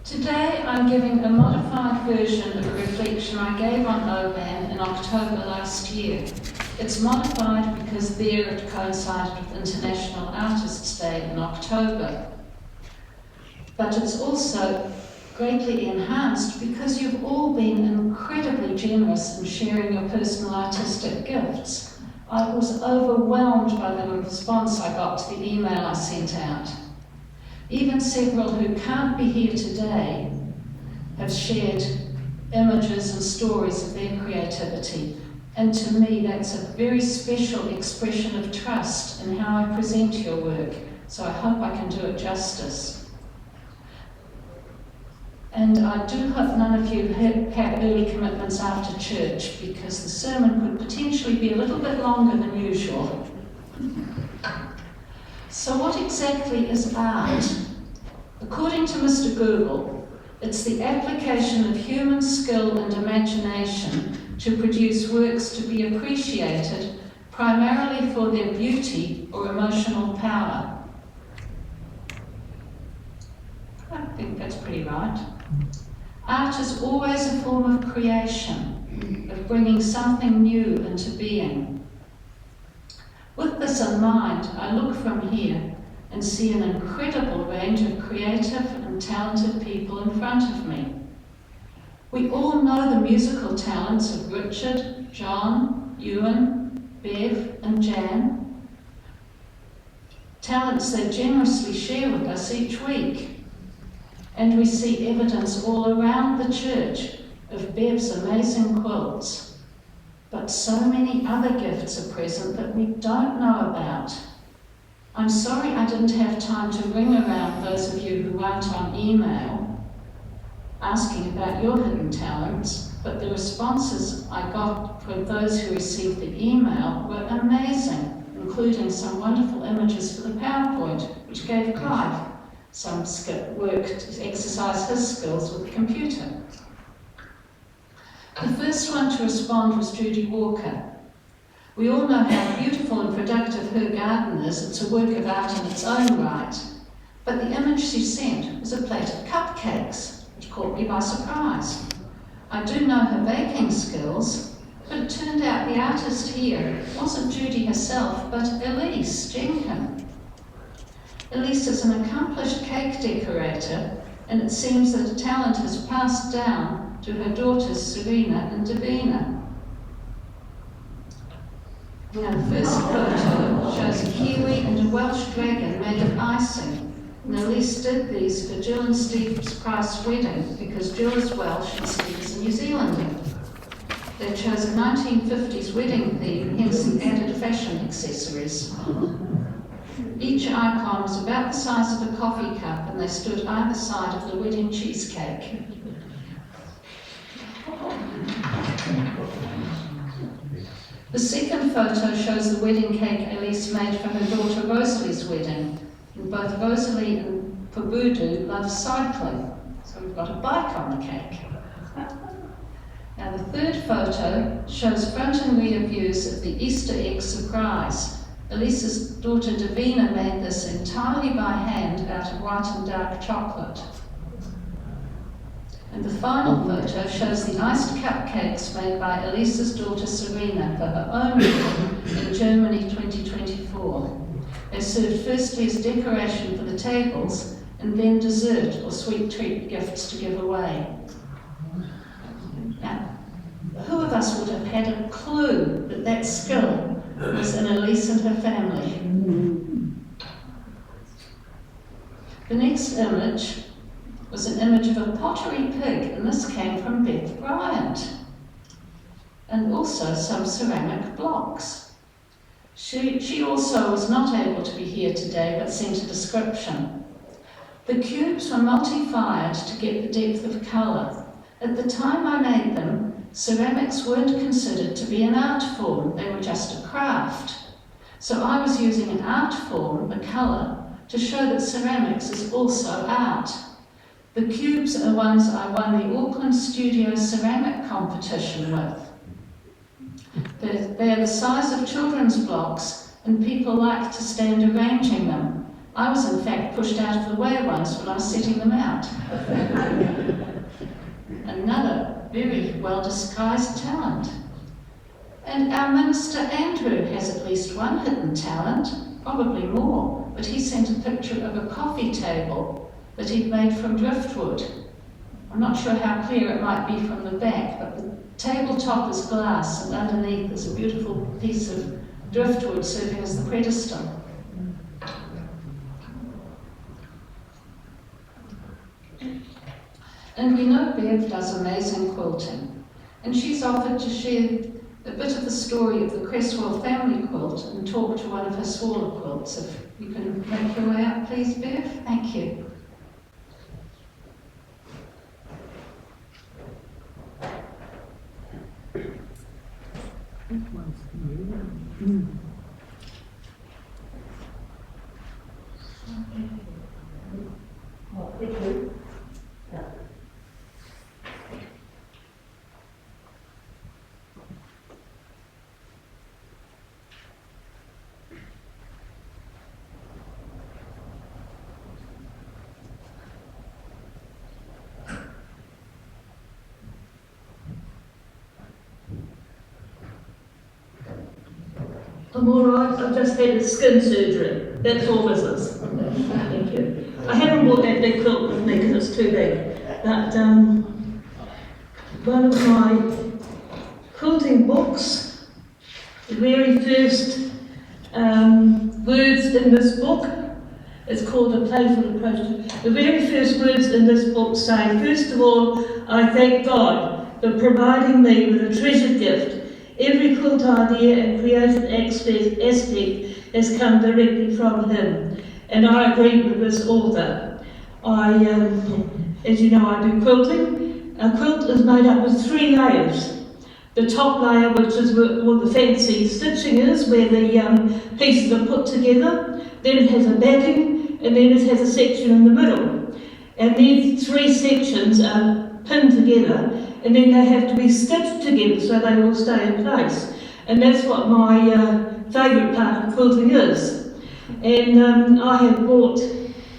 Today I'm giving a modified version of a reflection I gave on Oban in October last year. It's modified because there it coincided with International Artists' Day in October. But it's also greatly enhanced because you've all been incredibly generous in sharing your personal artistic gifts. I was overwhelmed by the response I got to the email I sent out. Even several who can't be here today have shared images and stories of their creativity. And to me, that's a very special expression of trust in how I present your work. So I hope I can do it justice. And I do hope none of you have early commitments after church, because the sermon could potentially be a little bit longer than usual. So what exactly is art? According to Mr. Google, it's the application of human skill and imagination to produce works to be appreciated primarily for their beauty or emotional power. I think that's pretty right. Art is always a form of creation, of bringing something new into being. With this in mind, I look from here and see an incredible range of creative and talented people in front of me. We all know the musical talents of Richard, John, Ewan, Bev and Jan. Talents they generously share with us each week. And we see evidence all around the church of Bev's amazing quilts. But so many other gifts are present that we don't know about. I'm sorry I didn't have time to ring around those of you who weren't on email asking about your hidden talents, but the responses I got from those who received the email were amazing, including some wonderful images for the PowerPoint, which gave Clive some work to exercise his skills with the computer. The first one to respond was Judy Walker. We all know how beautiful and productive her garden is. It's a work of art in its own right. But the image she sent was a plate of cupcakes, which caught me by surprise. I do know her baking skills, but it turned out the artist here wasn't Judy herself, but Elise Jenkin. Elise is an accomplished cake decorator, and it seems that her talent has passed down to her daughters Serena and Davina. Now, the first photo shows a kiwi and a Welsh dragon made of icing. And Elise did these for Jill and Steve's Price wedding because Jill is Welsh and Steve is a New Zealander. They chose a 1950s wedding theme, hence the added fashion accessories. Each icon was about the size of a coffee cup, and they stood either side of the wedding cheesecake. The second photo shows the wedding cake Elise made for her daughter Rosalie's wedding. And both Rosalie and Pabudu love cycling, so we've got a bike on the cake. Now the third photo shows front and rear views of the Easter egg surprise. Elise's daughter Davina made this entirely by hand out of white and dark chocolate. And the final photo shows the iced cupcakes made by Elise's daughter Serena for her own wedding in Germany 2024. They're served firstly as decoration for the tables and then dessert or sweet treat gifts to give away. Now, who of us would have had a clue that that skill was in Elise and her family? The next image was an image of a pottery pig, and this came from Beth Bryant, and also some ceramic blocks. She also was not able to be here today, but sent a description. The cubes were multi-fired to get the depth of colour. At the time I made them, ceramics weren't considered to be an art form, they were just a craft. So I was using an art form, a colour, to show that ceramics is also art. The cubes are ones I won the Auckland Studio Ceramic Competition with. They are the size of children's blocks, and people like to stand arranging them. I was in fact pushed out of the way once when I was setting them out. Another very well disguised talent. And our Minister Andrew has at least one hidden talent, probably more, but he sent a picture of a coffee table that he'd made from driftwood. I'm not sure how clear it might be from the back, but the tabletop is glass and underneath is a beautiful piece of driftwood serving as the pedestal. And we know Bev does amazing quilting, and she's offered to share a bit of the story of the Cresswell family quilt and talk to one of her smaller quilts. If you can make your way up, please, Bev. Thank you. I'm all right. I've just had a skin surgery. That's all business. Thank you. I haven't brought that big quilt with me because it's too big. But one of my quilting books, the very first words in this book, it's called A Playful Approach. The very first words in this book say, first of all, I thank God for providing me with a treasured gift. Every quilt idea and creative aspect has come directly from him, and I agree with this author. As you know, I do quilting. A quilt is made up of 3 layers. The top layer, which is where all the fancy stitching is, where the pieces are put together. Then it has a backing, and then it has a section in the middle. And these 3 sections are pinned together, and then they have to be stitched together so they all stay in place. And that's what my favourite part of quilting is. And I have brought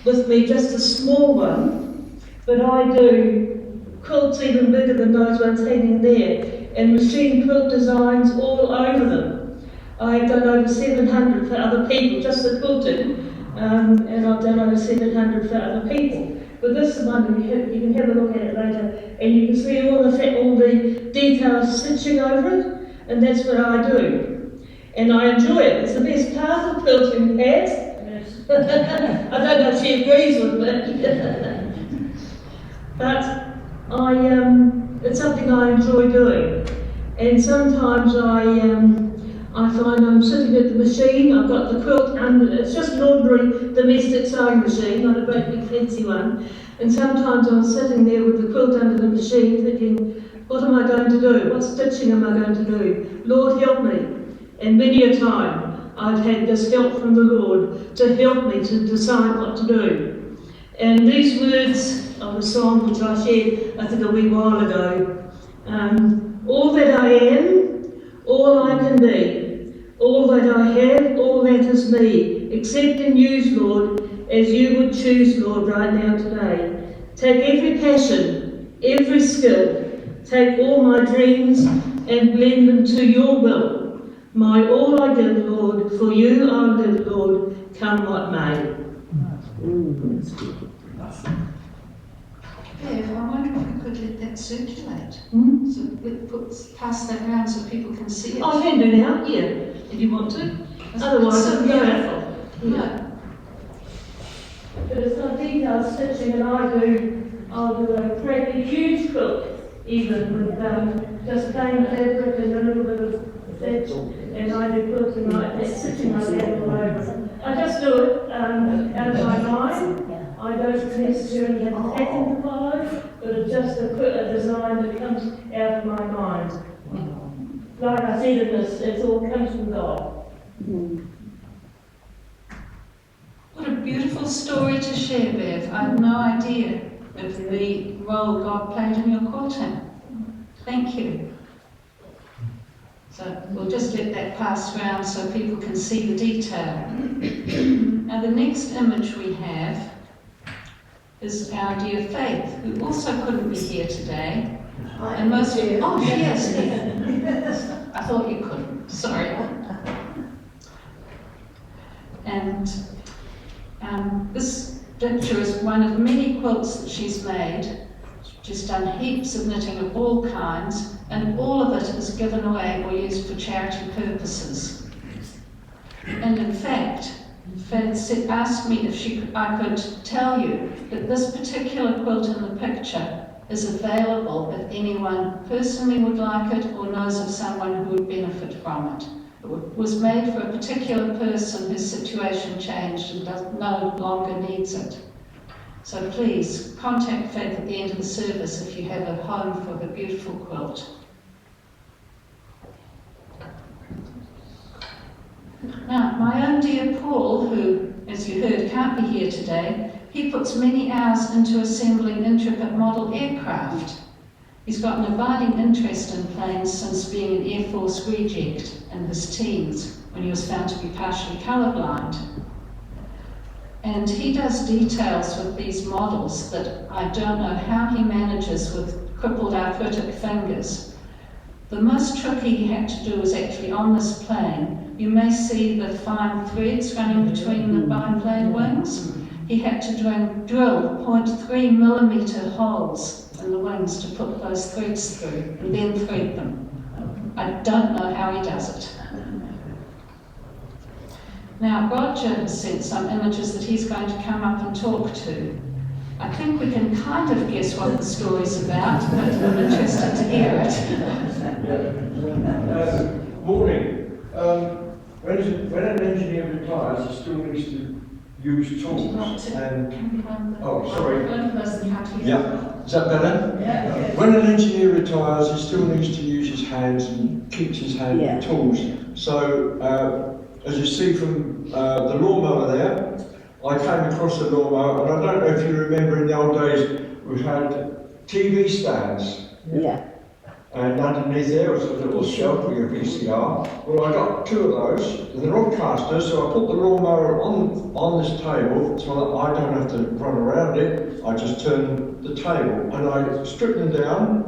with me just a small one, but I do quilts even bigger than those ones hanging there, and machine quilt designs all over them. I've done over 700 for other people, just the quilting, and I've done over 700 for other people. But this is one you can have a look at it later, and you can see all the detailed stitching over it, and that's what I do. And I enjoy it. It's the best part of quilting, Pat. I don't know if she agrees with me. But it's something I enjoy doing. And sometimes I find I'm sitting at the machine, I've got the quilt under, it's just an ordinary domestic sewing machine, not a great big fancy one. And sometimes I'm sitting there with the quilt under the machine thinking, what am I going to do? What stitching am I going to do? Lord, help me. And many a time I've had this help from the Lord to help me to decide what to do. And these words of a song which I shared, I think a wee while ago, all that I am, all I can be, all that I have, all that is me, except and use, Lord, as you would choose, Lord, right now today. Take every passion, every skill, take all my dreams and blend them to your will. My all I give, Lord, for you I live, Lord, come what may. Bev, I wonder if we could let that circulate. So pass that around so people can see it. I can do now, yeah, if you want to. Otherwise, it's so beautiful. Yeah. But it's got detailed stitching, and I'll do a huge quilt, even with just plain fabric and a little bit of stitch, and I do quilting like that, stitching like that all over. I just do it out of my mind. I don't necessarily have a pattern to follow, but it's just a design that comes out of my mind. Like I said in this, it all comes from God. What a beautiful story to share, Bev. I had no idea of the role God played in your quilting. Thank you. So we'll just let that pass around so people can see the detail. Now the next image we have is our dear Faith, who also couldn't be here today. And most of you, oh yes, I thought you couldn't, sorry. And this picture is one of many quilts that she's made. She's done heaps of knitting of all kinds, and all of it is given away or used for charity purposes. And in fact, Faith asked me if I could tell you that this particular quilt in the picture is available if anyone personally would like it or knows of someone who would benefit from it. It was made for a particular person whose situation changed and no longer needs it. So please contact Faith at the end of the service if you have a home for her beautiful quilt. Now, my own dear Paul, who, as you heard, can't be here today, he puts many hours into assembling intricate model aircraft. He's got an abiding interest in planes since being an Air Force reject in his teens, when he was found to be partially colourblind. And he does details with these models that I don't know how he manages with crippled arthritic fingers. The most tricky he had to do was actually on this plane. You may see the fine threads running between the biplane wings. He had to drill 0.3 millimetre holes in the wings to put those threads through and then thread them. I don't know how he does it. Now, Roger has sent some images that he's going to come up and talk to. I think we can kind of guess what the story's about, but I'm interested to hear it. Morning. When an engineer retires, he still needs to use tools. Oh, sorry. Yeah. Is that better? Yeah. When an engineer retires, he still needs to use his hands and keeps his hand with tools. So, as you see from the lawnmower there, I came across a lawnmower, and I don't know if you remember in the old days, we had TV stands. Yeah. And underneath there was a little shelf with a VCR. Well, I got two of those, and they're all casters, so I put the lawnmower on this table so that I don't have to run around it. I just turn the table, and I strip them down,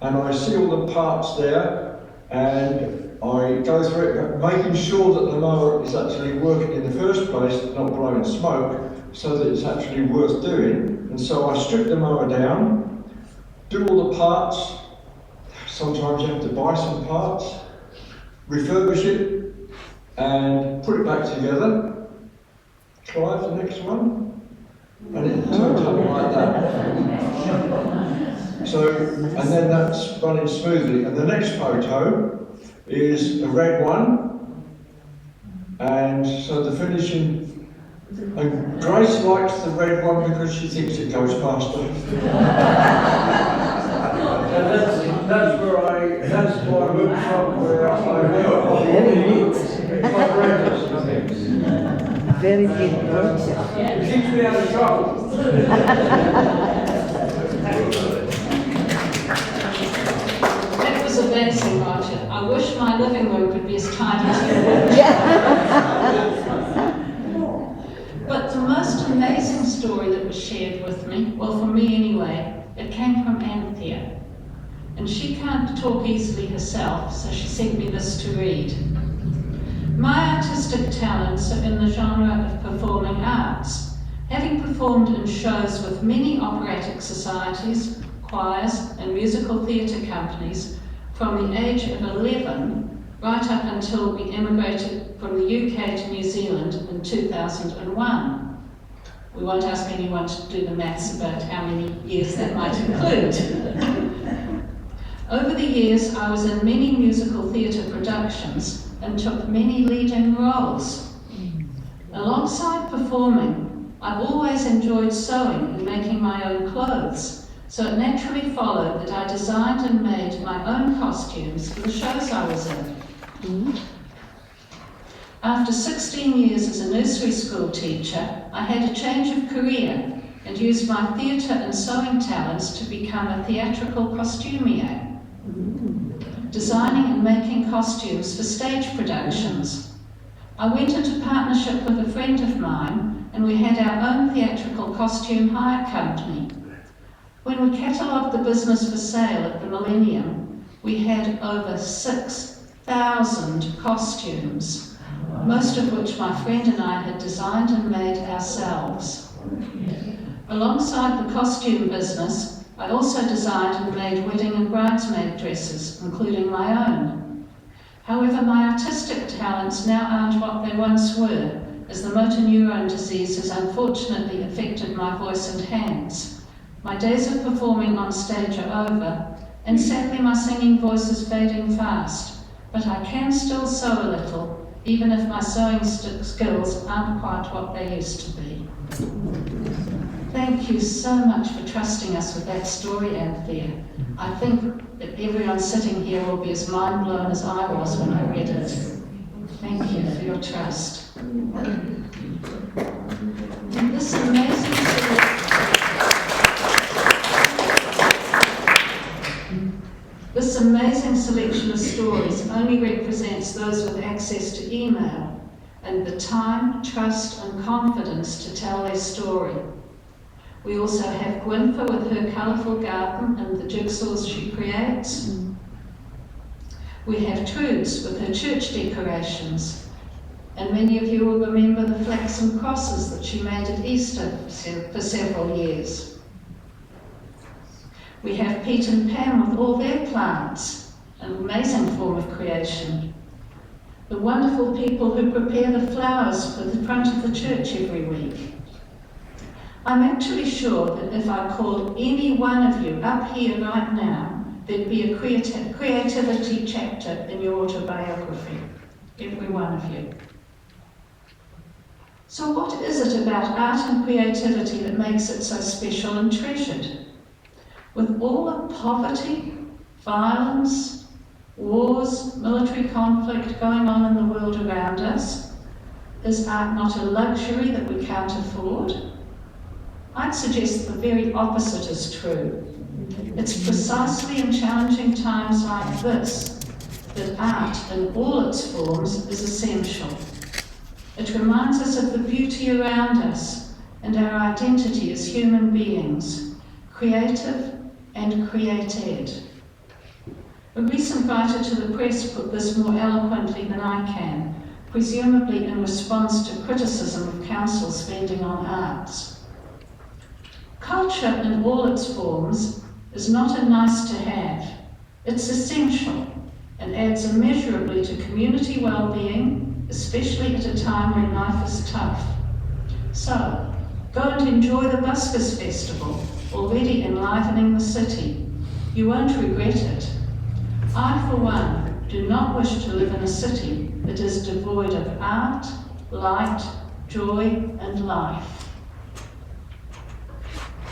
and I see all the parts there, and I go through it, making sure that the mower is actually working in the first place, not blowing smoke, so that it's actually worth doing. And so I strip the mower down, do all the parts. Sometimes you have to buy some parts, refurbish it, and put it back together. Clive, the next one. And it turns out like that. So, and then that's running smoothly. And the next photo is a red one. And so the finishing, and Grace likes the red one because she thinks it goes faster. That's my workshop where I work. Very good workshop. It keeps me out of trouble. That was amazing, Roger. I wish my living room could be as tidy as yours. But the most amazing story that was shared with me, well, for me anyway, it came from Anthea. And she can't talk easily herself, so she sent me this to read. My artistic talents are in the genre of performing arts. Having performed in shows with many operatic societies, choirs, and musical theatre companies from the age of 11 right up until we emigrated from the UK to New Zealand in 2001. We won't ask anyone to do the maths about how many years that might include. Over the years, I was in many musical theatre productions and took many leading roles. Alongside performing, I've always enjoyed sewing and making my own clothes, so it naturally followed that I designed and made my own costumes for the shows I was in. After 16 years as a nursery school teacher, I had a change of career and used my theatre and sewing talents to become a theatrical costumier, designing and making costumes for stage productions. I went into partnership with a friend of mine, and we had our own theatrical costume hire company. When we catalogued the business for sale at the Millennium, we had over 6,000 costumes, most of which my friend and I had designed and made ourselves. Alongside the costume business, I also designed and made wedding and bridesmaid dresses, including my own. However, my artistic talents now aren't what they once were, as the motor neurone disease has unfortunately affected my voice and hands. My days of performing on stage are over, and sadly my singing voice is fading fast, but I can still sew a little, even if my sewing skills aren't quite what they used to be. Thank you so much for trusting us with that story, Anthea. I think that everyone sitting here will be as mind blown as I was when I read it. Thank you for your trust. And this amazing selection of stories only represents those with access to email and the time, trust and confidence to tell their story. We also have Gwynfor with her colourful garden and the jigsaws she creates. We have Trudes with her church decorations, and many of you will remember the flaxen crosses that she made at Easter for several years. We have Pete and Pam with all their plants, an amazing form of creation. The wonderful people who prepare the flowers for the front of the church every week. I'm actually sure that if I called any one of you up here right now, there'd be a creativity chapter in your autobiography, every one of you. So what is it about art and creativity that makes it so special and treasured? With all the poverty, violence, wars, military conflict going on in the world around us, is art not a luxury that we can't afford? I'd suggest the very opposite is true. It's precisely in challenging times like this that art in all its forms is essential. It reminds us of the beauty around us and our identity as human beings, creative and created. A recent writer to the press put this more eloquently than I can, presumably in response to criticism of council spending on arts. Culture in all its forms is not a nice to have, it's essential and adds immeasurably to community well-being, especially at a time when life is tough. So, go and enjoy the Buskers Festival, already enlivening the city. You won't regret it. I, for one, do not wish to live in a city that is devoid of art, light, joy, and life.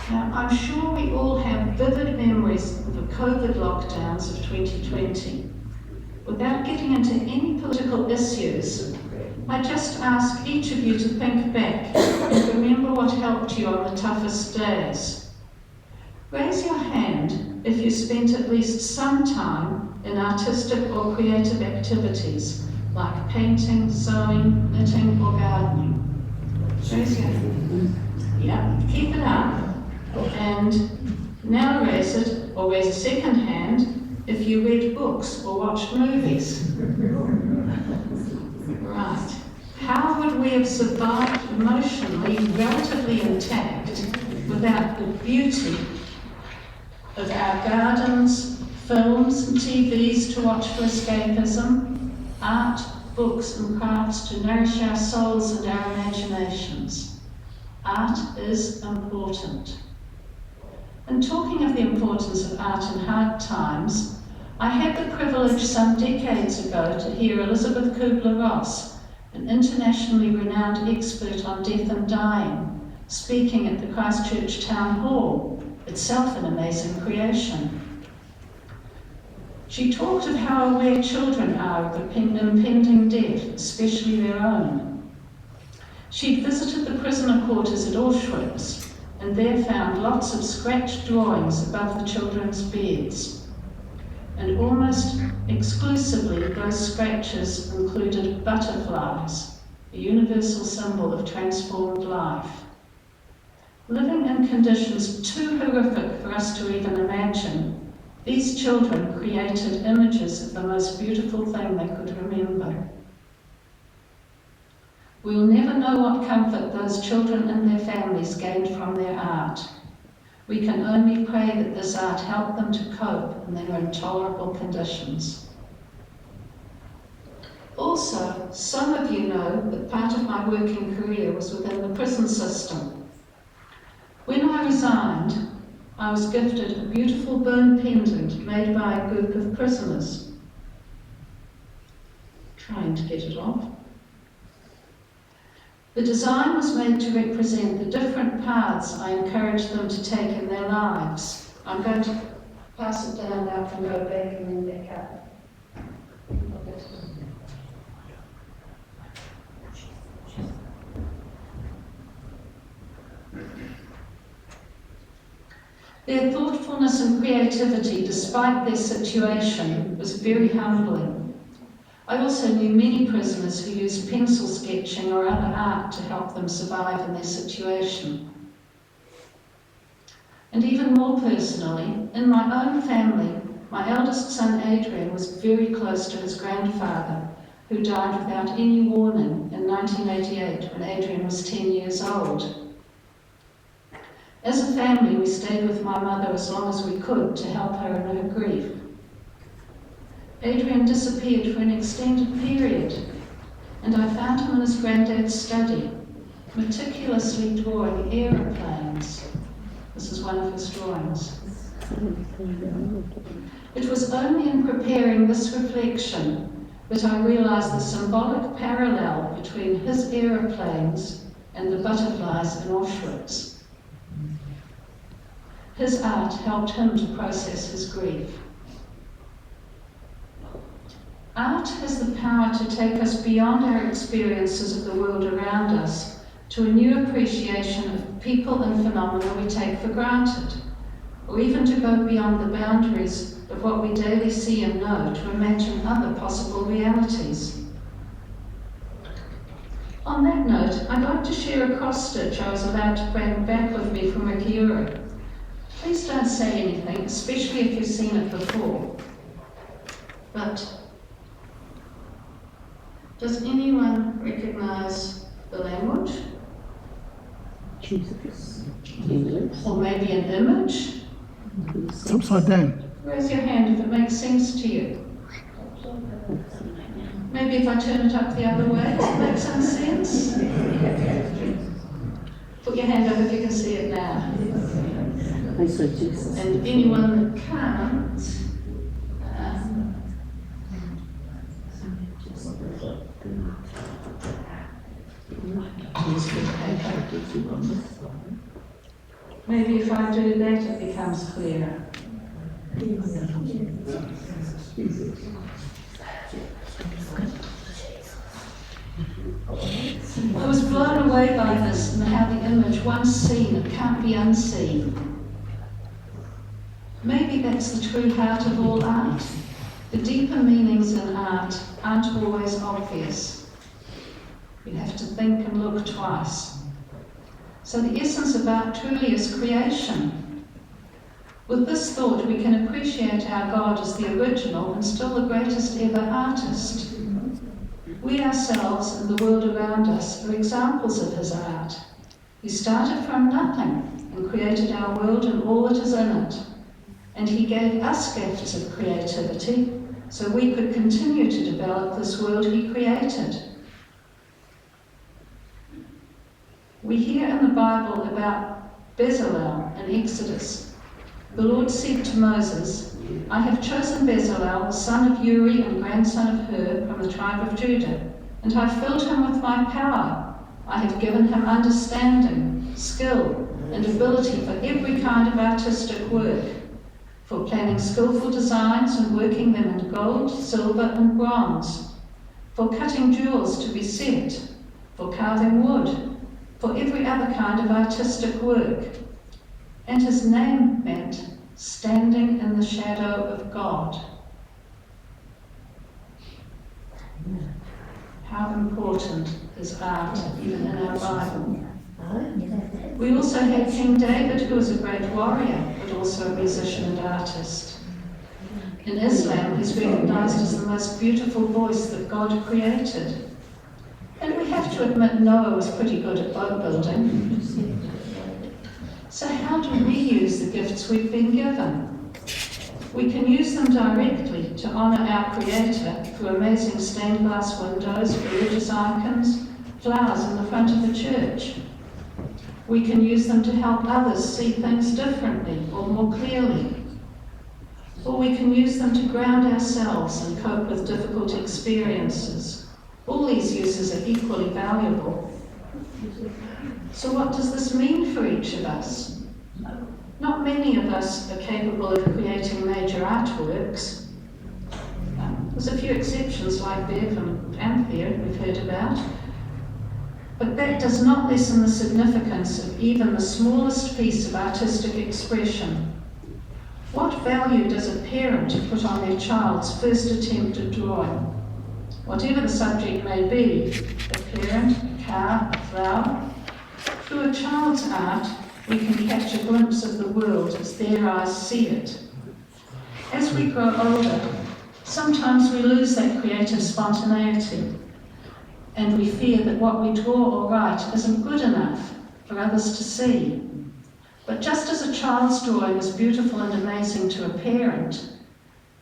Now, I'm sure we all have vivid memories of the COVID lockdowns of 2020. Without getting into any political issues, I just ask each of you to think back and remember what helped you on the toughest days. Raise your hand if you spent at least some time in artistic or creative activities like painting, sewing, knitting or gardening. Raise your hand. Yeah, keep it up. And now raise it, or raise a second hand, if you read books or watched movies. Right. How would we have survived emotionally, relatively intact, without the beauty of our gardens, films and TVs to watch for escapism, art, books and crafts to nourish our souls and our imaginations? Art is important. And talking of the importance of art in hard times, I had the privilege some decades ago to hear Elizabeth Kubler-Ross, an internationally renowned expert on death and dying, speaking at the Christchurch Town Hall, itself an amazing creation. She talked of how aware children are of impending death, especially their own. She'd visited the prisoner quarters at Auschwitz, and there found lots of scratched drawings above the children's beds. And almost exclusively those scratches included butterflies, a universal symbol of transformed life. Living in conditions too horrific for us to even imagine, these children created images of the most beautiful thing they could remember. We'll never know what comfort those children and their families gained from their art. We can only pray that this art helped them to cope in their intolerable conditions. Also, some of you know that part of my working career was within the prison system. When I resigned, I was gifted a beautiful bone pendant made by a group of prisoners. Trying to get it off. The design was made to represent the different paths I encouraged them to take in their lives. I'm going to pass it down now and go back and then back up. Their thoughtfulness and creativity, despite their situation, was very humbling. I also knew many prisoners who used pencil sketching or other art to help them survive in their situation. And even more personally, in my own family, my eldest son Adrian was very close to his grandfather, who died without any warning in 1988 when Adrian was 10 years old. As a family, we stayed with my mother as long as we could to help her in her grief. Adrian disappeared for an extended period, and I found him in his granddad's study, meticulously drawing aeroplanes. This is one of his drawings. It was only in preparing this reflection that I realized the symbolic parallel between his aeroplanes and the butterflies in Auschwitz. His art helped him to process his grief. Art has the power to take us beyond our experiences of the world around us to a new appreciation of people and phenomena we take for granted, or even to go beyond the boundaries of what we daily see and know to imagine other possible realities. On that note, I'd like to share a cross-stitch I was allowed to bring back with me from Rikiura. Please don't say anything, especially if you've seen it before. But does anyone recognise the language? Jesus. Or maybe an image? It's upside down. Raise your hand if it makes sense to you. Maybe if I turn it up the other way, does it make some sense? Put your hand up if you can see it now. I saw Jesus. And anyone that can't, maybe if I do that, it becomes clearer. I was blown away by this and how the image, once seen, it can't be unseen. Maybe that's the true heart of all art. The deeper meanings in art aren't always obvious. You have to think and look twice. So the essence of art truly is creation. With this thought, we can appreciate our God as the original and still the greatest ever artist. We ourselves and the world around us are examples of his art. He started from nothing and created our world and all that is in it. And he gave us gifts of creativity so we could continue to develop this world he created. We hear in the Bible about Bezalel in Exodus. The Lord said to Moses, I have chosen Bezalel, son of Uri and grandson of Hur, from the tribe of Judah, and I have filled him with my power. I have given him understanding, skill, and ability for every kind of artistic work, for planning skillful designs and working them in gold, silver, and bronze, for cutting jewels to be set, for carving wood, for every other kind of artistic work. And his name meant standing in the shadow of God. how important is art, even in our Bible. We also had King David, who was a great warrior, but also a musician and artist. In Islam, he's recognized as the most beautiful voice that God created. And we have to admit Noah was pretty good at boat building. So how do we use the gifts we've been given? We can use them directly to honour our Creator through amazing stained glass windows, religious icons, flowers in the front of the church. We can use them to help others see things differently or more clearly. Or we can use them to ground ourselves and cope with difficult experiences. All these uses are equally valuable. So what does this mean for each of us? Not many of us are capable of creating major artworks. There's a few exceptions like Bev and Anthea we've heard about. But that does not lessen the significance of even the smallest piece of artistic expression. What value does a parent put on their child's first attempt at drawing? Whatever the subject may be, a parent, a car, a flower. Through a child's art, we can catch a glimpse of the world as their eyes see it. As we grow older, sometimes we lose that creative spontaneity, and we fear that what we draw or write isn't good enough for others to see. But just as a child's drawing is beautiful and amazing to a parent,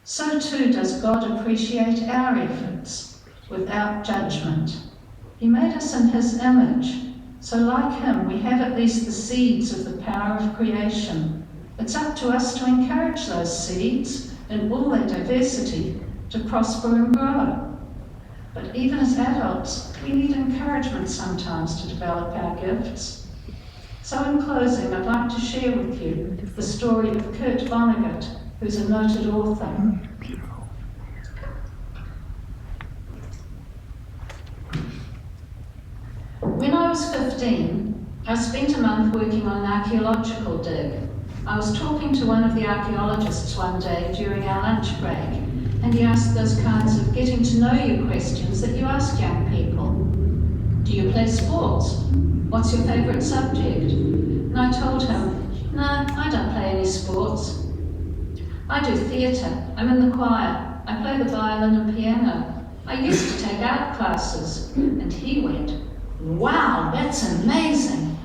so too does God appreciate our efforts without judgment. He made us in His image, so like Him, we have at least the seeds of the power of creation. It's up to us to encourage those seeds in all their diversity to prosper and grow. But even as adults, we need encouragement sometimes to develop our gifts. So in closing, I'd like to share with you the story of Kurt Vonnegut, who's a noted author. When I was 15, I spent a month working on an archaeological dig. I was talking to one of the archaeologists one day during our lunch break, and he asked those kinds of getting to know you questions that you ask young people. Do you play sports? What's your favourite subject? And I told him, no, I don't play any sports. I do theatre, I'm in the choir, I play the violin and piano. I used to take art classes. And he went, wow, that's amazing.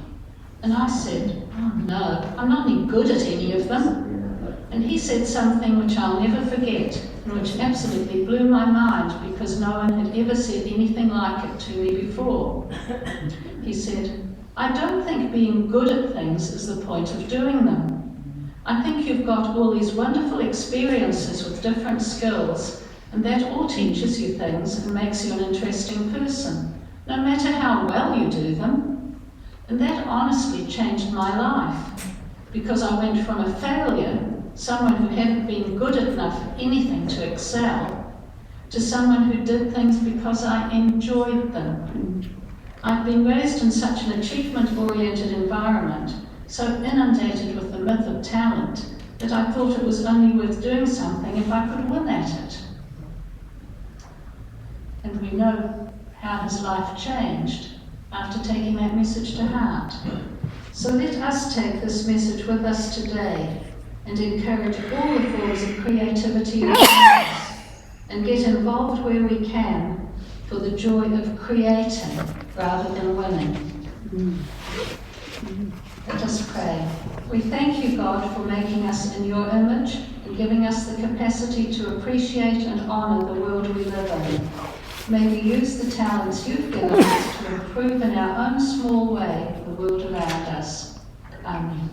And I said, oh no, I'm not any good at any of them. And he said something which I'll never forget, and which absolutely blew my mind because no one had ever said anything like it to me before. He said, I don't think being good at things is the point of doing them. I think you've got all these wonderful experiences with different skills, and that all teaches you things and makes you an interesting person, no matter how well you do them. And that honestly changed my life, because I went from a failure, someone who hadn't been good enough at anything to excel, to someone who did things because I enjoyed them. I'd been raised in such an achievement-oriented environment, so inundated with the myth of talent, that I thought it was only worth doing something if I could win at it. And we know how his life changed after taking that message to heart. So let us take this message with us today and encourage all the forms of creativity in us, and get involved where we can for the joy of creating rather than winning. Let us pray. We thank you, God, for making us in your image and giving us the capacity to appreciate and honour the world we live in. May we use the talents you've given us to improve in our own small way the world around us. Amen.